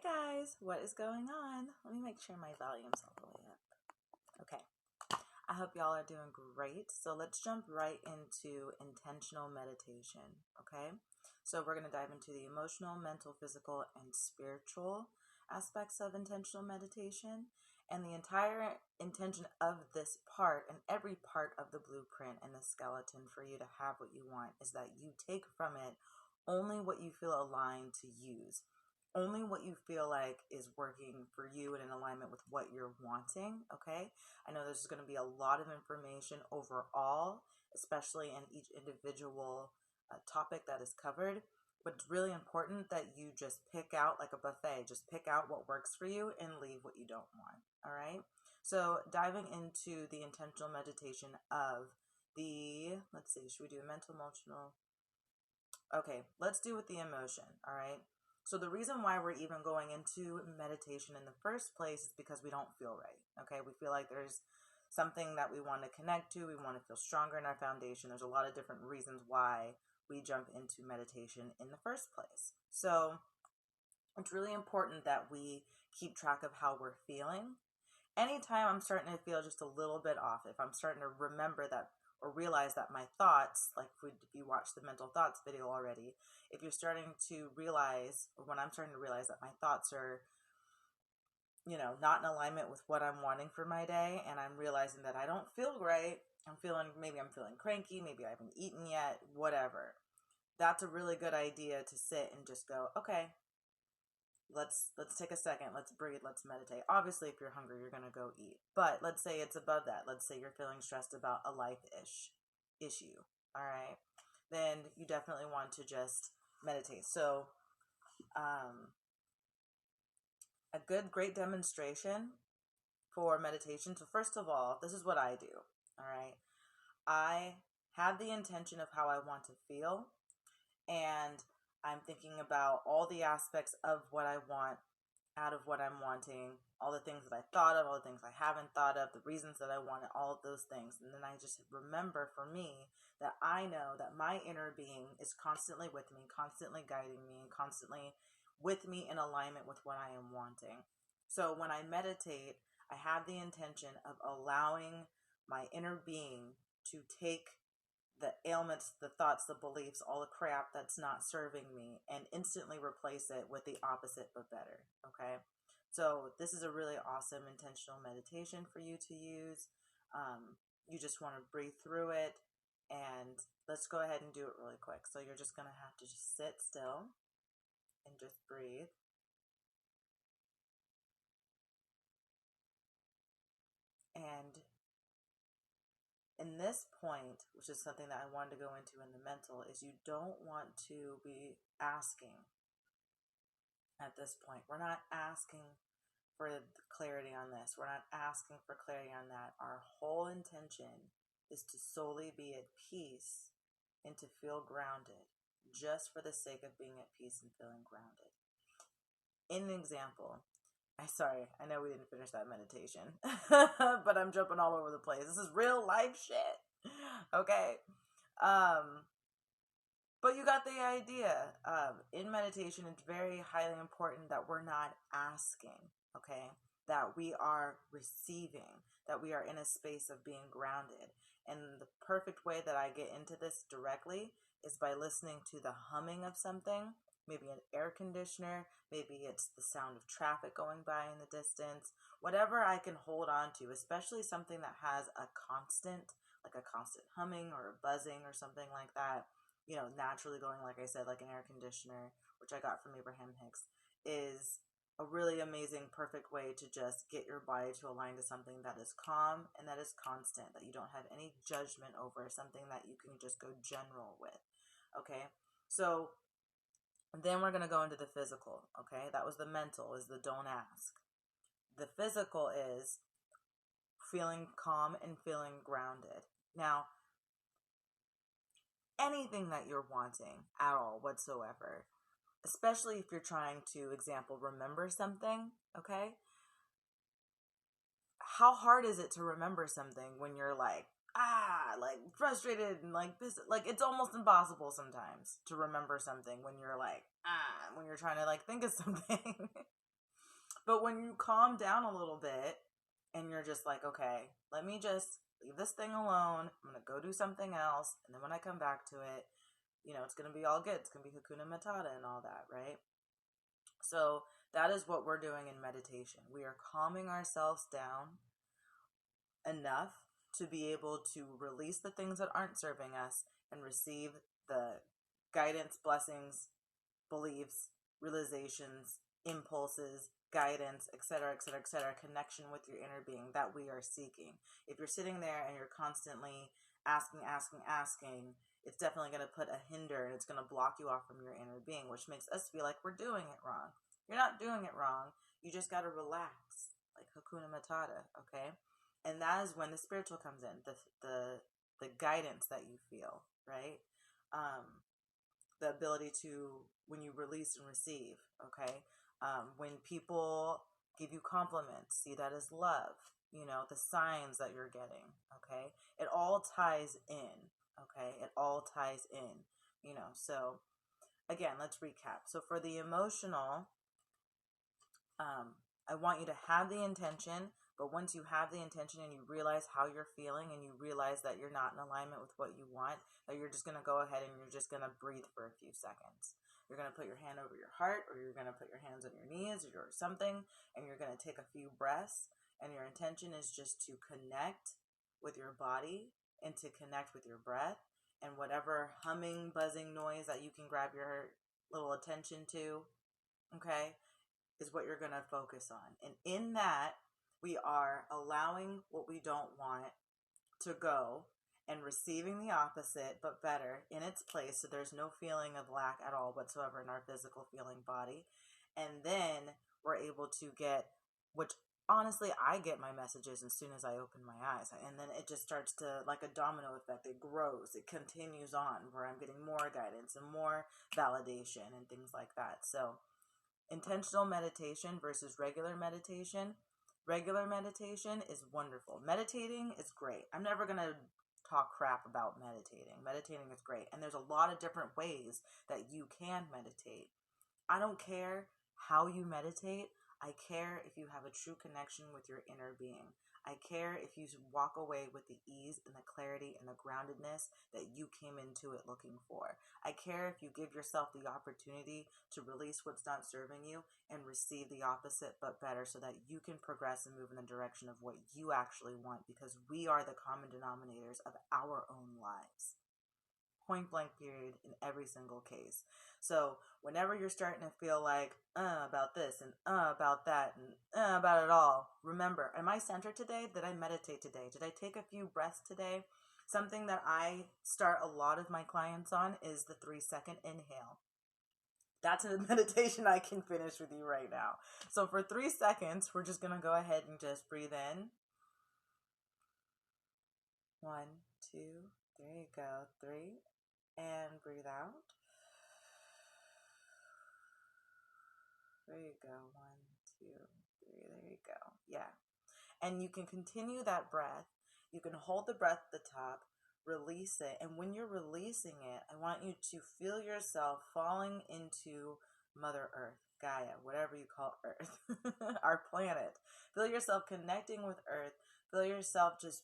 guys, what is going on? Let me make sure my volume's all the way up. Okay, I hope y'all are doing great. So let's jump right into intentional meditation, okay? So we're going to dive into the emotional, mental, physical, and spiritual aspects of intentional meditation. And the entire intention of this part and every part of the blueprint and the skeleton for you to have what you want is that you take from it only what you feel aligned to use. Only what you feel like is working for you and in alignment with what you're wanting, okay? I know there's going to be a lot of information overall, especially in each individual topic that is covered, but it's really important that you just pick out like a buffet. Just pick out what works for you and leave what you don't want, all right? So diving into the intentional meditation of let's see, should we do mental, emotional? Okay, let's do with the emotion, all right? So the reason why we're even going into meditation in the first place is because we don't feel right, okay? We feel like there's something that we want to connect to. We want to feel stronger in our foundation. There's a lot of different reasons why we jump into meditation in the first place. So it's really important that we keep track of how we're feeling. Anytime I'm starting to feel just a little bit off, if I'm starting to remember that or realize that my thoughts, like if you watch the mental thoughts video already, if you're starting to realize, or when I'm starting to realize that my thoughts are, not in alignment with what I'm wanting for my day, and I'm realizing that I don't feel great, maybe I'm feeling cranky, maybe I haven't eaten yet, whatever. That's a really good idea to sit and just go, okay, let's take a second, let's breathe, let's meditate. Obviously, if you're hungry, you're going to go eat. But let's say it's above that. Let's say you're feeling stressed about a life-ish issue, all right? Then you definitely want to just meditate. So a great demonstration for meditation. So first of all, this is what I do, all right? I have the intention of how I want to feel, and I'm thinking about all the aspects of what I want out of what I'm wanting, all the things that I thought of, all the things I haven't thought of, the reasons that I want it, all of those things. And then I just remember for me that I know that my inner being is constantly with me, constantly guiding me, and constantly with me in alignment with what I am wanting. So when I meditate, I have the intention of allowing my inner being to take the ailments, the thoughts, the beliefs, all the crap that's not serving me, and instantly replace it with the opposite but better, okay? So this is a really awesome intentional meditation for you to use. You just want to breathe through it, and let's go ahead and do it really quick. So you're just going to have to just sit still and just breathe. And in this point, which is something that I wanted to go into in the mental, is you don't want to be asking at this point. We're not asking for clarity on this. We're not asking for clarity on that. Our whole intention is to solely be at peace and to feel grounded, just for the sake of being at peace and feeling grounded. In an example, I know we didn't finish that meditation, but I'm jumping all over the place. This is real life shit, okay? But you got the idea. In meditation, it's very highly important that we're not asking, okay? That we are receiving, that we are in a space of being grounded. And the perfect way that I get into this directly is by listening to the humming of something, maybe an air conditioner, maybe it's the sound of traffic going by in the distance, whatever I can hold on to, especially something that has a constant, like a constant humming or a buzzing or something like that, naturally going, like I said, like an air conditioner, which I got from Abraham Hicks, is a really amazing, perfect way to just get your body to align to something that is calm and that is constant, that you don't have any judgment over, something that you can just go general with, okay? So then we're going to go into the physical, okay? That was the mental, is the don't ask. The physical is feeling calm and feeling grounded. Now, anything that you're wanting at all whatsoever, especially if you're trying to, example, remember something, okay? How hard is it to remember something when you're like frustrated and like this, like it's almost impossible sometimes to remember something when you're like, when you're trying to like think of something. But when you calm down a little bit and you're just like, okay, let me just leave this thing alone. I'm going to go do something else. And then when I come back to it, it's going to be all good. It's going to be Hakuna Matata and all that, right? So that is what we're doing in meditation. We are calming ourselves down enough to be able to release the things that aren't serving us and receive the guidance, blessings, beliefs, realizations, impulses, guidance, etc., etc., etc., connection with your inner being that we are seeking. If you're sitting there and you're constantly asking, it's definitely going to put a hinder and it's going to block you off from your inner being, which makes us feel like we're doing it wrong. You're not doing it wrong. You just got to relax, like Hakuna Matata, okay? And that is when the spiritual comes in, the guidance that you feel, right? The ability to, when you release and receive, okay? When people give you compliments, see that as love, the signs that you're getting, okay? It all ties in, okay? It all ties in, so again, let's recap. So for the emotional, I want you to have the intention, but once you have the intention and you realize how you're feeling and you realize that you're not in alignment with what you want, that you're just going to go ahead and you're just going to breathe for a few seconds. You're going to put your hand over your heart, or you're going to put your hands on your knees or something, and you're going to take a few breaths, and your intention is just to connect with your body and to connect with your breath, and whatever humming, buzzing noise that you can grab your little attention to, okay, is what you're going to focus on. And in that, we are allowing what we don't want to go and receiving the opposite, but better, in its place, so there's no feeling of lack at all whatsoever in our physical feeling body. And then we're able to get, which honestly, I get my messages as soon as I open my eyes. And then it just starts to, like a domino effect, it grows, it continues on, where I'm getting more guidance and more validation and things like that. So intentional meditation versus regular meditation. Regular meditation is wonderful. Meditating is great. I'm never going to talk crap about meditating. Meditating is great. And there's a lot of different ways that you can meditate. I don't care how you meditate. I care if you have a true connection with your inner being. I care if you walk away with the ease and the clarity and the groundedness that you came into it looking for. I care if you give yourself the opportunity to release what's not serving you and receive the opposite but better, so that you can progress and move in the direction of what you actually want, because we are the common denominators of our own lives. Point blank period, in every single case. So whenever you're starting to feel like about this and about that and about it all, remember, am I centered today? Did I meditate today? Did I take a few breaths today? Something that I start a lot of my clients on is the 3-second inhale. That's a meditation I can finish with you right now. So for 3 seconds, we're just going to go ahead and just breathe in. 1, 2, there you go, 3. And breathe out. There you go. 1, 2, 3. There you go. Yeah. And you can continue that breath. You can hold the breath at the top, release it. And when you're releasing it, I want you to feel yourself falling into Mother Earth, Gaia, whatever you call Earth, our planet. Feel yourself connecting with Earth. Feel yourself just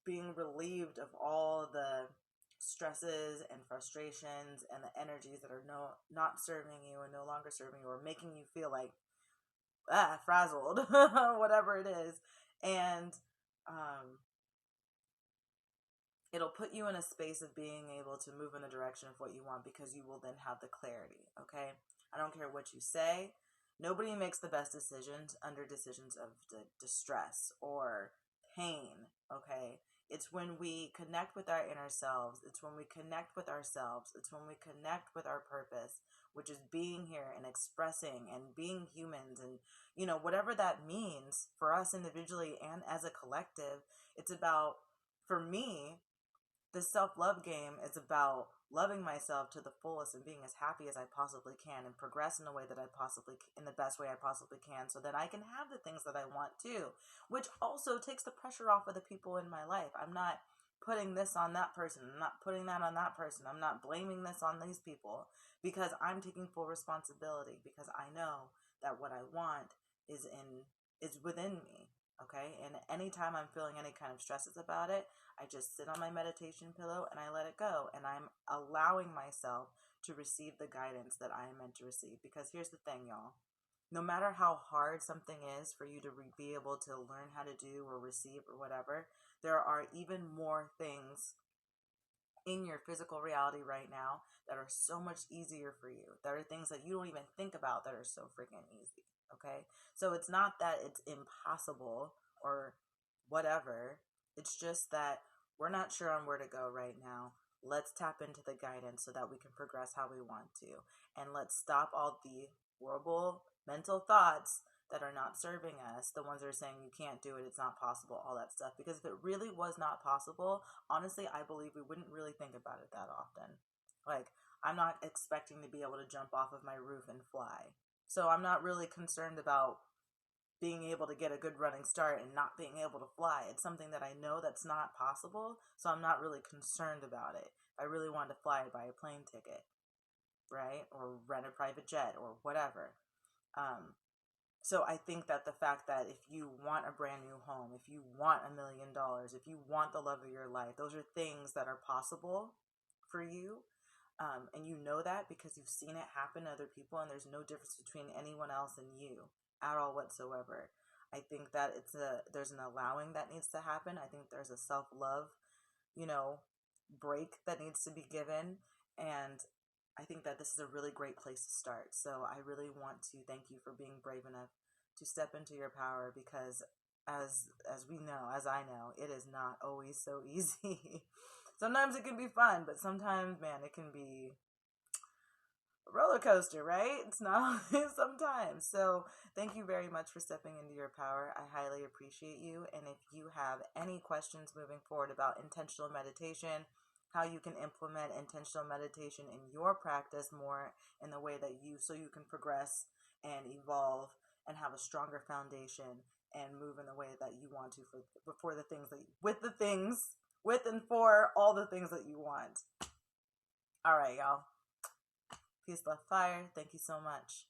being relieved of all the stresses and frustrations and the energies that are not serving you and no longer serving you, or making you feel like frazzled, whatever it is. And it'll put you in a space of being able to move in the direction of what you want, because you will then have the clarity. Okay, I don't care what you say. Nobody makes the best decisions under decisions of distress or pain. Okay, it's when we connect with our inner selves. It's when we connect with ourselves. It's when we connect with our purpose, which is being here and expressing and being humans, and whatever that means for us individually and as a collective. It's about, for me, the self-love game is about loving myself to the fullest and being as happy as I possibly can and progress in the way that in the best way I possibly can, so that I can have the things that I want too, which also takes the pressure off of the people in my life. I'm not putting this on that person. I'm not putting that on that person. I'm not blaming this on these people, because I'm taking full responsibility, because I know that what I want is within me. Okay. And anytime I'm feeling any kind of stresses about it, I just sit on my meditation pillow and I let it go. And I'm allowing myself to receive the guidance that I am meant to receive. Because here's the thing, y'all. No matter how hard something is for you to be able to learn how to do or receive or whatever, there are even more things in your physical reality right now that are so much easier for you. There are things that you don't even think about that are so freaking easy. Okay. So it's not that it's impossible or whatever. It's just that we're not sure on where to go right now. Let's tap into the guidance so that we can progress how we want to. And let's stop all the horrible mental thoughts that are not serving us, the ones that are saying you can't do it, it's not possible, all that stuff. Because if it really was not possible, honestly, I believe we wouldn't really think about it that often. Like, I'm not expecting to be able to jump off of my roof and fly. So I'm not really concerned about being able to get a good running start and not being able to fly. It's something that I know that's not possible, so I'm not really concerned about it. If I really wanted to fly, I'd buy a plane ticket, right? Or rent a private jet or whatever. So I think that the fact that if you want a brand new home, if you want $1 million, if you want the love of your life, those are things that are possible for you. And you know that because you've seen it happen to other people, and there's no difference between anyone else and you at all whatsoever. I think that there's an allowing that needs to happen. I think there's a self-love, break that needs to be given. And I think that this is a really great place to start. So I really want to thank you for being brave enough to step into your power, because as we know, as I know, it is not always so easy. Sometimes it can be fun, but sometimes, man, it can be a roller coaster, right? It's not always sometimes. So thank you very much for stepping into your power. I highly appreciate you. And if you have any questions moving forward about intentional meditation, how you can implement intentional meditation in your practice more in the way that so you can progress and evolve and have a stronger foundation and move in the way that you want to for the things that with and for all the things that you want. All right, y'all. Peace, love, fire. Thank you so much.